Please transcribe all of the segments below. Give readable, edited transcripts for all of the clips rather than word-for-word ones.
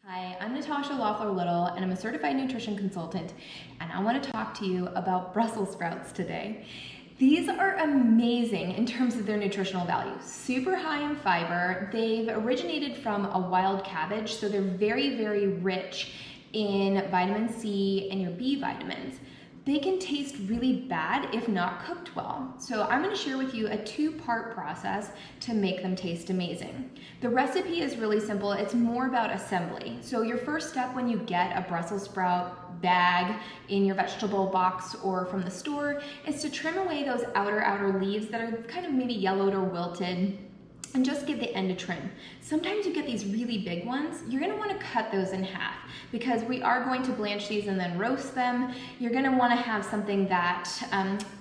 Hi, I'm Natasha Loeffler-Little, and I'm a certified nutrition consultant, and I want to talk to you about Brussels sprouts today. These are amazing in terms of their nutritional value. Super high in fiber. They've originated from a wild cabbage, so they're very, very rich in vitamin C and your B vitamins. They can taste really bad if not cooked well. So I'm going to share with you a two-part process to make them taste amazing. The recipe is really simple. It's more about assembly. So your first step when you get a Brussels sprout bag in your vegetable box or from the store is to trim away those outer leaves that are kind of maybe yellowed or wilted, and just give the end a trim. Sometimes you get these really big ones. You're gonna wanna cut those in half because we are going to blanch these and then roast them. You're gonna wanna have something that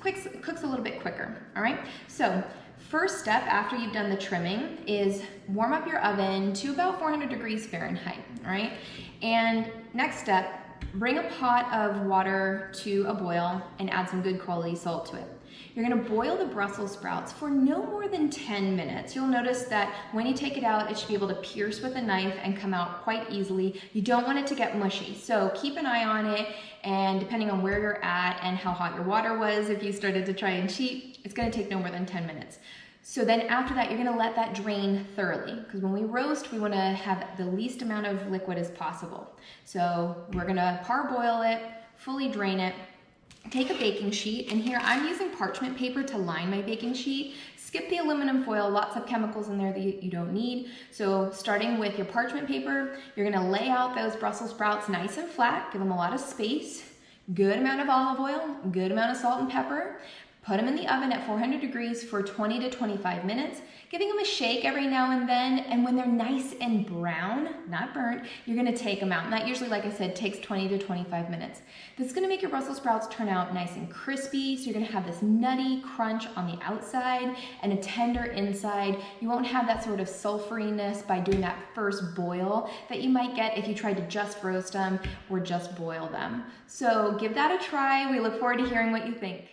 cooks a little bit quicker, all right? So first step after you've done the trimming is warm up your oven to about 400 degrees Fahrenheit, all right? And next step, bring a pot of water to a boil and add some good quality salt to it. You're gonna boil the Brussels sprouts for no more than 10 minutes. You'll notice that when you take it out, it should be able to pierce with a knife and come out quite easily. You don't want it to get mushy, so keep an eye on it, and depending on where you're at and how hot your water was, if you started to try and cheat, it's gonna take no more than 10 minutes. So then after that, you're gonna let that drain thoroughly, because when we roast, we wanna have the least amount of liquid as possible. So we're gonna parboil it, fully drain it, take a baking sheet, and here I'm using parchment paper to line my baking sheet. Skip the aluminum foil, lots of chemicals in there that you don't need. So starting with your parchment paper, you're gonna lay out those Brussels sprouts nice and flat, give them a lot of space, good amount of olive oil, good amount of salt and pepper. Put them in the oven at 400 degrees for 20 to 25 minutes, giving them a shake every now and then, and when they're nice and brown, not burnt, you're gonna take them out. And that usually, like I said, takes 20 to 25 minutes. This is gonna make your Brussels sprouts turn out nice and crispy, so you're gonna have this nutty crunch on the outside and a tender inside. You won't have that sort of sulfuriness by doing that first boil that you might get if you tried to just roast them or just boil them. So give that a try. We look forward to hearing what you think.